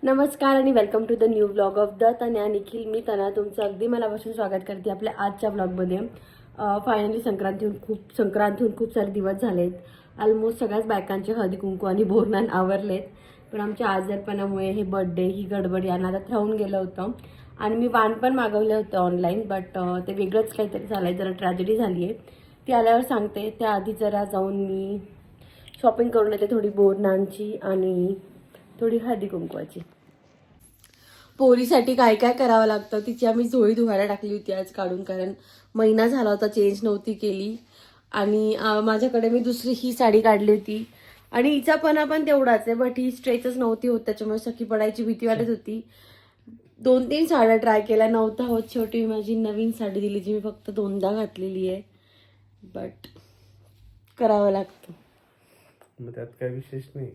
नमस्कार आणि welcome to the new blog of the Tanya Nikhil. मी तन्या तुमचं अगदी मनापासून स्वागत करते आपल्या आजच्या ब्लॉगमध्ये. फायनली संक्रांतीहून खूप सारे दिवस झालेत. ऑलमोस्ट सगळ्याच बायकांचे हळदी कुंकू आणि बोरनान आवरलेत. पण आमच्या आजारपणामुळे हे बर्थडे ही गडबड यांना आता राहून गेलं होतं. आणि मी वाण पण मागवलं होतं ऑनलाईन, बट ते वेगळंच काहीतरी झालं आहे. जरा ट्रॅजेडी झाली आहे, ती आल्यावर सांगते. त्याआधी जरा जाऊन मी शॉपिंग करून येते, थोडी बोरनांची आणि थोडी हळदी कुंकवाची. पोरीसाठी काय काय करावं लागतं तिची आम्ही झोळी धुवायला टाकली होती आज काढून, कारण महिना झाला होता चेंज नव्हती केली. आणि माझ्याकडे मी दुसरी ही साडी काढली होती आणि हिचा पण तेवढाच आहे, बट ही स्ट्रेचच नव्हती होत, त्याच्यामुळे सखी पडायची भीती वाटत होती. 2-3 साड्या ट्राय केल्या, नव्हता होत. शेवटी मी माझी नवीन साडी दिली जी मी फक्त 2दा घातलेली आहे, बट करावं लागतं. मग त्यात काय विशेष नाही,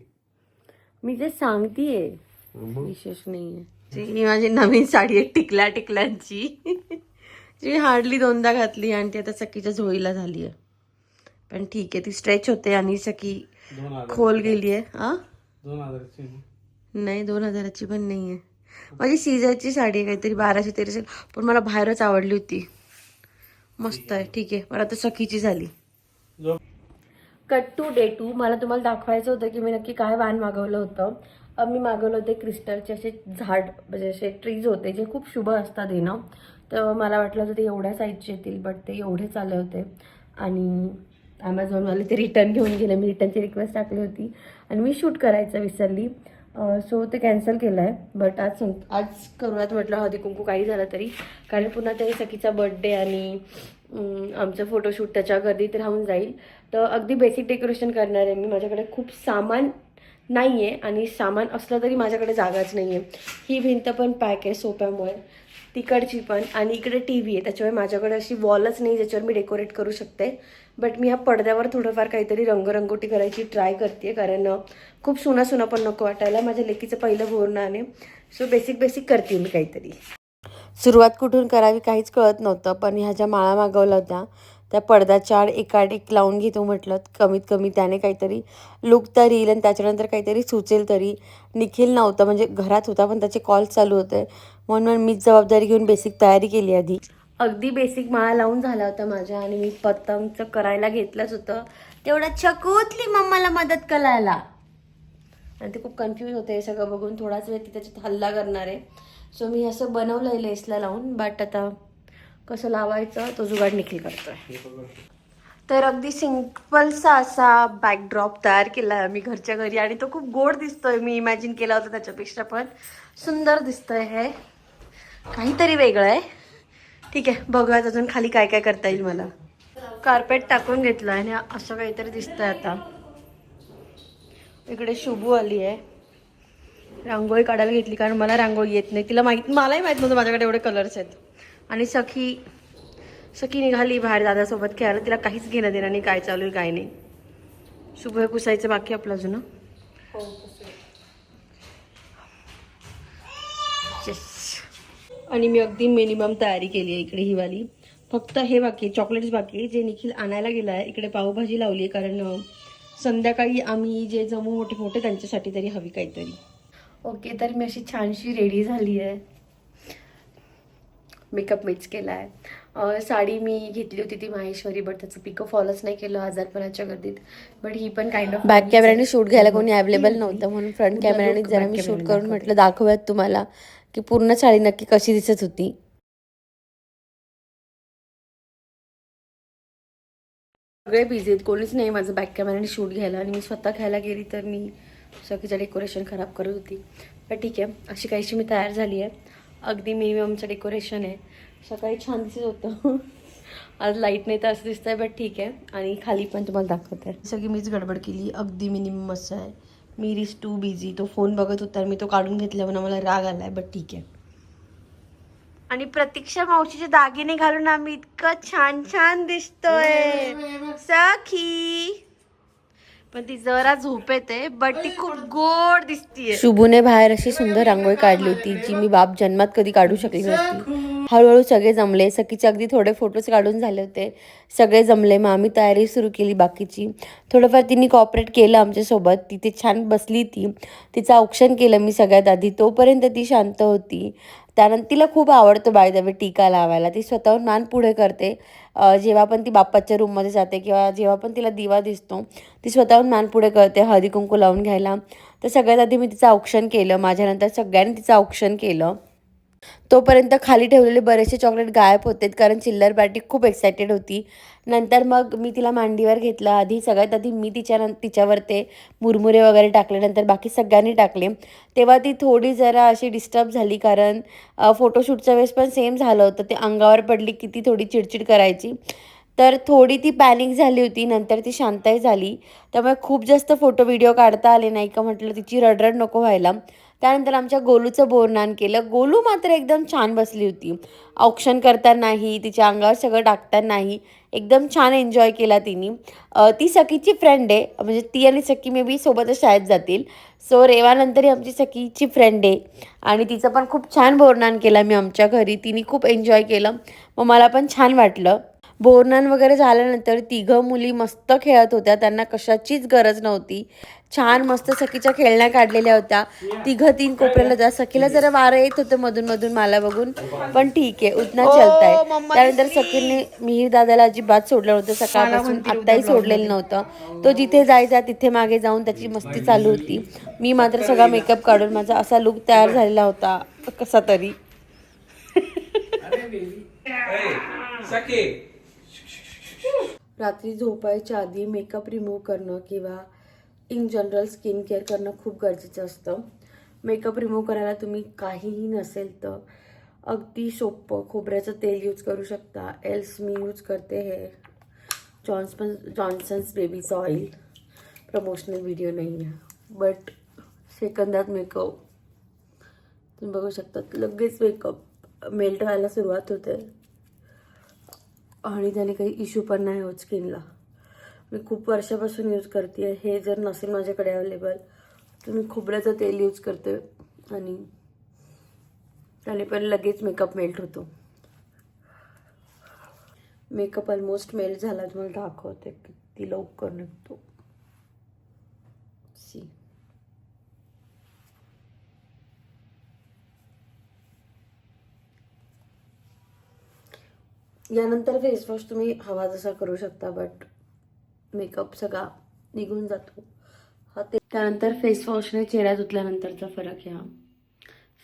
मी ते सांगतेय, विशेष नाहीये. ही माझी नवीन साडी आहे टिकल्यांची जी हार्डली 2दा घातली आणि ती आता सखीच्या झोळीला झाली आहे. पण ठीक आहे, ती स्ट्रेच होते आणि सखी खोल गेली आहे. 2000ची नाही, 2000ची पण नाही आहे. माझी सीझरची साडी आहे, काहीतरी 1200-1300, पण मला बाहेरच आवडली होती. मस्त आहे, ठीक आहे. पण आता सखीची झाली. Cut to day 2. मला तुम्हाला दाखवायचं होतं की मी नक्की काय वाण मागवलं होतं. मी मागवलं होते क्रिस्टलचे असे झाड, म्हणजे असे ट्रीज होते जे खूप शुभ असतात येणं. तर मला वाटलं होतं ते एवढ्या साईजचे येतील, बट ते एवढेच आले होते. आणि ॲमेझॉनवाले ते रिटर्न घेऊन गेले. मी रिटर्नची रिक्वेस्ट टाकली होती आणि मी शूट करायचं विसरली, सो ते कॅन्सल केलं आहे. बट आज करूयात म्हटलं हळदी कुंकू काही झालं तरी, कारण पुन्हा ते सखीचा बर्थडे आणि आमचं फोटोशूट त्याच्या गर्दीत राहून जाईल. तर अगदी बेसिक डेकोरेशन करणार आहे मी. माझ्याकडे खूप सामान नाही आहे आणि सामान असलं तरी माझ्याकडे जागाच नाही आहे. ही भिंत पण पॅक आहे सोप्यामुळे, तिकडची पण, आणि इकडे टी व्ही आहे, त्याच्यामुळे माझ्याकडे अशी वॉलच नाही ज्याच्यावर मी डेकोरेट करू शकते. बट मी ह्या पडद्यावर थोडंफार काहीतरी रंगरंगोटी करायची ट्राय करते, कारण खूप सुना पण नको वाटायला. माझ्या लेकीचं पहिलं बोरनान आहे, सो बेसिक करते मी काहीतरी. सुरुवात कुठून करावी काहीच कळत नव्हतं, पण ह्या ज्या माळा मागवल्या होत्या त्या पडद्याच्या आड एकाड एक लावून घेतो म्हटलं. कमीत कमी त्याने काहीतरी लुक तर येईल आणि त्याच्यानंतर काहीतरी सुचेल तरी. निखिल नव्हता, म्हणजे घरात होता, पण त्याचे कॉल चालू होते, म्हणून मीच जबाबदारी घेऊन बेसिक तयारी केली आधी. अगदी बेसिक माळा लावून झाला होता माझ्या, आणि मी पतंगचं करायला घेतलंच होतं तेवढं छकूतली मम्माला मदत करायला, आणि ते खूप कन्फ्यूज होते हे सगळं बघून. थोडाच वेळ ती त्याच्यात हल्ला करणार आहे, सो मी असं बनवलं आहे लेसला लावून. बट आता कसं लावायचं तो जुगाड निखिल करतोय. तर अगदी सिंपलसा असा बॅकड्रॉप तयार केला आहे मी घरच्या घरी, आणि तो खूप गोड दिसतोय. मी इमॅजिन केला होता त्याच्यापेक्षा पण सुंदर दिसतोय. हे काहीतरी वेगळं आहे. ठीक आहे, बघूयात अजून खाली काय काय करता येईल. मला कार्पेट टाकून घेतलं आहे आणि असं काहीतरी दिसतंय. आता इकडे शुभू आली आहे, रांगोळी काढायला घेतली, कारण मला रांगोळी येत नाही. मलाही माहीत नव्हतं माझ्याकडे एवढे कलर्स आहेत. आणि सखी निघाली बाहेर दादासोबत खेळायला. तिला काहीच घेणं देणं नाही काय चालू आहे काय नाही. शुभ हे पुसायचं बाकी आपलं अजून. आणि मी अगदी मिनिमम तयारी केली आहे. इकडे ही वाली फक्त हे बाकी, चॉकलेट्स बाकी, जे निखिल आणायला गेला आहे. इकडे पावभाजी लावली आहे, कारण संध्याकाळी आम्ही जे जमू मोठे त्यांच्यासाठी तरी हवी काहीतरी. ओके, तर मी अशी छानशी रेडी झाली आहे. मेकअप मीच केला आहे. साडी मी घेतली होती ती माहेश्वरी, बट त्याचं पिको फॉलोच नाही केलं आजारपणाच्या गर्दीत. बट ही पण काइंड ऑफ बॅक कॅमेऱ्याने शूट घ्यायला कोणी अवेलेबल नव्हतं, म्हणून फ्रंट कॅमेऱ्याने जरा मी शूट करून म्हटलं दाखवूयात तुम्हाला की पूर्ण साडी नक्की कशी दिसत होती. सगळे बिझी आहेत, कोणीच नाही माझं बॅक कॅमेऱ्याने शूट घ्यायला. आणि मी स्वतः घ्यायला गेली तर मी सगळीचं डेकोरेशन खराब करत होती. पण ठीक आहे, अशी काहीशी मी तयार झाली आहे. अगदी मिनिममचं डेकोरेशन आहे. सकाळी छान दिसत होतं, आज लाईट नाही तर असं दिसतंय, बट ठीक आहे. आणि खाली पण तुम्हाला दाखवते. सगळी मीच गडबड केली, अगदी मिनिमम असं आहे. मी इज टू बिझी. तो फोन बघत होता, मी तो काढून घेतला म्हणून मला राग आलाय, बट ठीक आहे. आणि प्रतीक्षा मावशीचे दागिने घालून आम्ही इतकं छान दिसतोय सखी. पण ती जरा झोपेत आहे, बट ती खूप गोड दिसतीये. शुभूने बाहेर अशी सुंदर रांगोळी काढली होती जी मी बाप जन्मात कधी काढू शकली नसती. हळूहळू सगळे जमले. सखीचे अगदी थोडे फोटोज काढून झाले होते, सगळे जमले. मग आम्ही तयारी सुरू केली बाकीची. थोडंफार तिने कॉपरेट केलं आमच्यासोबत. तिथे छान बसली ती. तिचं औक्षण केलं मी सगळ्यात आधी. तोपर्यंत ती शांत होती. त्यानंतर तिला खूप आवडतं बाय द वे टीका लावायला. ती स्वतःहून मान पुढे करते. जेव्हा पण ती बाप्पाच्या रूममध्ये जाते किंवा जेव्हा पण तिला दिवा दिसतो, ती स्वतःहून मान पुढे करते हळदी कुंकू लावून घ्यायला. तर सगळ्यात आधी मी तिचं औक्षण केलं. माझ्यानंतर सगळ्यांनी तिचं औक्षण केलं. तोपर्यंत खाली ठेवलेले बरेचसे चॉकलेट गायब होते, कारण चिल्लर पार्टी खूप एक्सायटेड होती. नंतर मग मी तिला मांडीवर घेतलं. सगळ्यात आधी मी तिच्यावर ते मुरमुरे वगैरे टाकले. नंतर बाकी सगळ्यांनी टाकले. तेव्हा ती थोडी जरा अशी डिस्टर्ब झाली, कारण फोटोशूटच्या वेळेस पण सेम झालं होतं. ते अंगावर पडली की ती थोडी चिडचिड करायची. तर थोडी ती पॅनिक झाली होती. नंतर ती शांतही झाली. त्यामुळे खूप जास्त फोटो व्हिडिओ काढता आले नाही. का म्हटलं तिची रडरड नको व्हायला. त्यानंतर आमच्या गोलूचं बोरनान केलं. गोलू मात्र एकदम छान बसली होती. औक्षण करतानाही, तिच्या अंगावर सगळं टाकतानाही एकदम छान एन्जॉय केला तिने. ती सखीची फ्रेंड आहे, म्हणजे ती आणि सखी मे बी सोबतच शाळेत जातील. सो रेवानंतर ही आमची सखीची फ्रेंड आहे आणि तिचं पण खूप छान बोरनान केला मी आमच्या घरी. तिने खूप एन्जॉय केलं. मग मला पण छान वाटलं. बोरनान वगैरे झाल्यानंतर तिघं मुली मस्त खेळत होत्या. त्यांना कशाचीच गरज नव्हती. छान मस्त सखीच्या खेळण्या काढलेल्या होत्या. तिघं तीन कोपऱ्याला जा. सखीला जरा वारं येत होतं मधून मधून मला बघून, पण ठीक आहे, उतना चलताय. त्यानंतर सखीने मिहीर दादाला अजिबात सोडलं नव्हतं सकाळपासून, आत्ताही सोडलेलं नव्हतं. तो जिथे जायचा तिथे मागे जाऊन त्याची मस्ती चालू होती. मी मात्र सगळा मेकअप काढून माझा असा लुक तयार झालेला होता कसा तरी. रात्री झोपायच्या आधी मेकअप रिमूव्ह करणं किंवा इन जनरल स्किन केअर करणं खूप गरजेचं असतं. मेकअप रिमूव्ह करायला तुम्ही काहीही नसेल तर अगदी सोपं खोबऱ्याचं तेल यूज करू शकता. एल्स मी यूज करते हे जॉन्सन्स बेबीचं ऑइल. प्रमोशनल व्हिडिओ नाही आहे, बट सेकंदात मेकअप तुम्ही बघू शकता. लगेच मेकअप मेल्ट व्हायला सुरुवात होते आणि त्याने काही इश्यू पण नाही होत स्किनला. मी खूप वर्षापासून यूज करते आहे. हे जर नसेल माझ्याकडे अवेलेबल तर मी खोबऱ्याचं तेल यूज करते आणि त्याने पण लगेच मेकअप मेल्ट होतो. मेकअप ऑलमोस्ट मेल्ट झाला. तुम्हाला दाखवते किती लवकर निघतो. सी यानंतर फेसवॉश तुम्ही हवा जसा करू शकता, बट मेकअप सगळा निघून जातो. त्यानंतर फेसवॉशने चेहरा धुतल्यानंतरचा फरक ह्या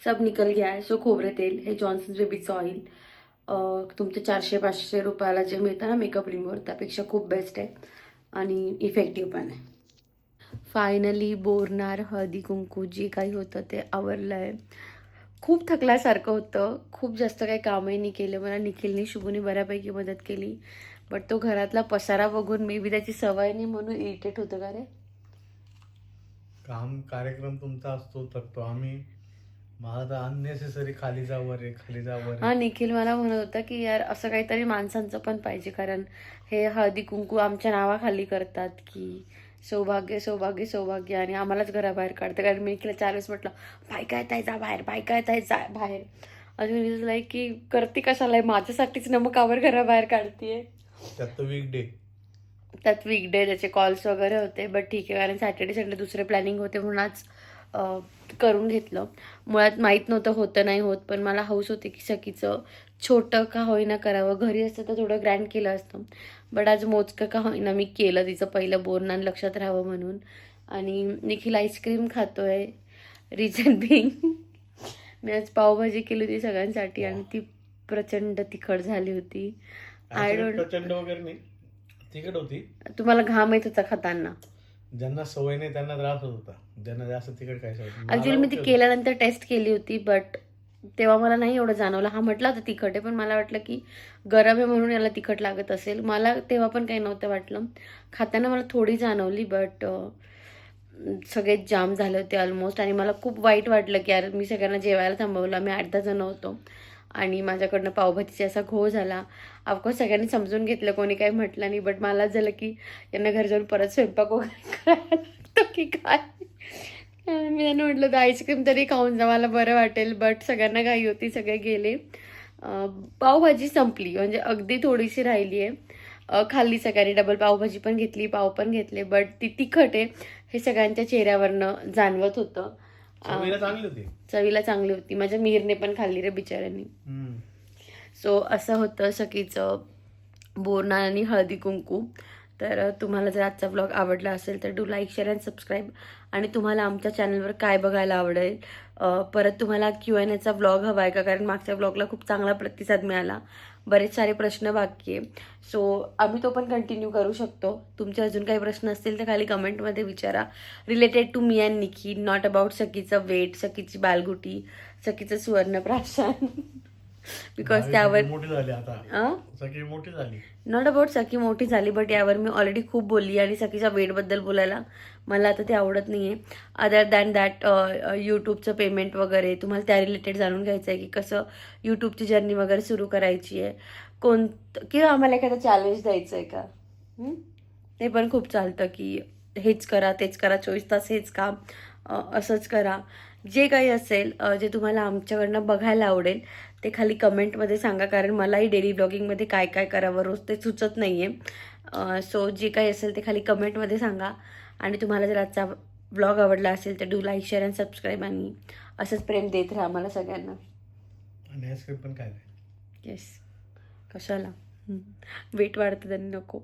सब निकल गया है. सो खोबरे तेल हे जॉन्सन्स बेबीचं ऑइल तुमचं 400-500 रुपयाला जे मिळतं ना मेकअप रिमूव्हर, त्यापेक्षा खूप बेस्ट आहे आणि इफेक्टिव्ह पण आहे. फायनली बोरनार हळदी कुंकू जे काही होतं ते आवरलं आहे. खूप थकल्यासारखं होतं. खूप जास्त काही कामही नाही केलं. मला निखिलने शुभूने बऱ्यापैकी मदत केली, बट तो घरातला पसारा बघून मे बी त्याची सवय नाही म्हणून इरिटेट होतं. का रे, काम कार्यक्रम तुमचा असतो थकतो आम्ही. मला तर अननेसेसरी खाली जावर आहे. हा, निखिल मला म्हणत होता की यार असं काहीतरी माणसांचं पण पाहिजे, कारण हे हळदी कुंकू आमच्या नावाखाली करतात की सौभाग्य सौभाग्य सौभाग्य आणि आम्हालाच घराबाहेर काढतं. कारण मी निखिलला 4 वेळेस म्हटलं बायका येत आहे जा बाहेर, बायका येत आहे जा बाहेर. अजून इज लाईक की करते कशाला, माझ्यासाठीच नमकावर घराबाहेर काढतीये. त्यात वीकडे त्याचे कॉल्स वगैरे होते, बट ठीक आहे, कारण सॅटर्डे संडे दुसरे प्लॅनिंग होते म्हणून आज करून घेतलं. मुळात माहीत नव्हतं होतं नाही होत, पण मला हौस होते की सखीचं छोटं का होईना करावं. घरी असतं तर थोडं ग्रँड केलं असतं, बट आज मोजकं का होईना मी केलं. तिचं पहिलं बोरनान लक्षात राहावं म्हणून. आणि निखिल आईस्क्रीम खातोय. रिझन बिंग मी आज पावभाजी केली होती सगळ्यांसाठी आणि ती प्रचंड तिखट झाली होती. प्रचंड वगैरे नाही, तिखट होती. तुम्हाला घाम येत होता खाताना. ज्यांना सवय नाही त्यांना त्रास होत होता, ज्यांना जास्त तिखट खायचं होतं. ऍक्च्युली मी ती केल्यानंतर टेस्ट केली होती, बट तेव्हा मला नाही एवढं जाणवलं. हा म्हटला होता तिखट आहे, पण मला वाटलं की गरम आहे म्हणून याला तिखट लागत असेल. मला तेव्हा पण काही नव्हतं वाटलं. खाताना मला थोडी जाणवली, बट सगळेच जाम झाले होते ऑलमोस्ट. आणि मला खूप वाईट वाटलं की यार मी सगळ्यांना जेवायला थांबवलं. मी 8-10 जण होतो आणि माझ्याकडनं पावभाजीचा असा घोळ झाला. ऑफकोर्स सगळ्यांनी समजून घेतलं, कोणी काही म्हटलं नाही, बट मला झालं की यांना घरी जाऊन परत स्वयंपाक वगैरे करायला लागतो की काय. मी त्यांना म्हटलं तर आईस्क्रीम तरी खाऊन जा, मला बरं वाटेल. बट सगळ्यांना घाई होती, सगळे गेले. पावभाजी संपली, म्हणजे अगदी थोडीशी राहिली आहे. खाल्ली सकाळी, डबल पावभाजी पण घेतली, पाव पण घेतले, बट ती तिखट आहे हे सगळ्यांच्या चेहऱ्यावरनं जाणवत होतं. चवीला चांगली होती. चवीला चांगली होती. माझ्या मीरने पण खाल्ली रे बिचाऱ्यांनी. सो असं होतं सखीचं बोरनान आणि हळदी कुंकू. तर तुम्हाला जर आजचा व्लॉग आवडला असेल तर do like, share and subscribe. आणि तुम्हाला आमच्या चॅनलवर काय बघायला आवडेल, परत तुम्हाला Q&Aचा व्लॉग हवा आहे का, कारण मागच्या व्लॉगला खूप चांगला प्रतिसाद मिळाला, बरेच सारे प्रश्न बाकी आहे. सो आम्ही तो पण कंटिन्यू करू शकतो. तुमचे अजून काही प्रश्न असतील तर खाली कमेंटमध्ये विचारा, related to me and Nikki, not about सखीचं वेट, सखीची बालगुटी, सखीचं सुवर्णप्राशन. बिकॉज त्यावर मोठी झाली आता, सगळी मोठी झाली. नॉट अबाउट सखी मोठी झाली, बट यावर मी ऑलरेडी खूप बोलली आणि सखीच्या वेटबद्दल बोलायला मला आता ते आवडत नाही आहे. अदर दॅन दॅट यूट्यूबचं पेमेंट वगैरे तुम्हाला त्या रिलेटेड जाणून घ्यायचं आहे की कसं यूट्यूबची जर्नी वगैरे सुरू करायची आहे, किंवा आम्हाला एखादं चॅलेंज द्यायचं आहे का, ते पण खूप चालतं की हेच करा तेच करा, 24 तास हेच काम, असंच करा. जे काही असेल जे तुम्हाला आमच्याकडनं बघायला आवडेल ते खाली कमेंटमध्ये सांगा, कारण मलाही डेली ब्लॉगिंगमध्ये काय काय करावं रोज ते सुचत नाही आहे. सो जे काही असेल ते खाली कमेंटमध्ये सांगा. आणि तुम्हाला जर आजचा ब्लॉग आवडला असेल तर do like, share and subscribe, आणि असंच प्रेम देत राहा आम्हाला सगळ्यांना. आणि आईस्क्रीम पण काय नाही. येस, कशाला वेट वाढतं त्यांनी, नको.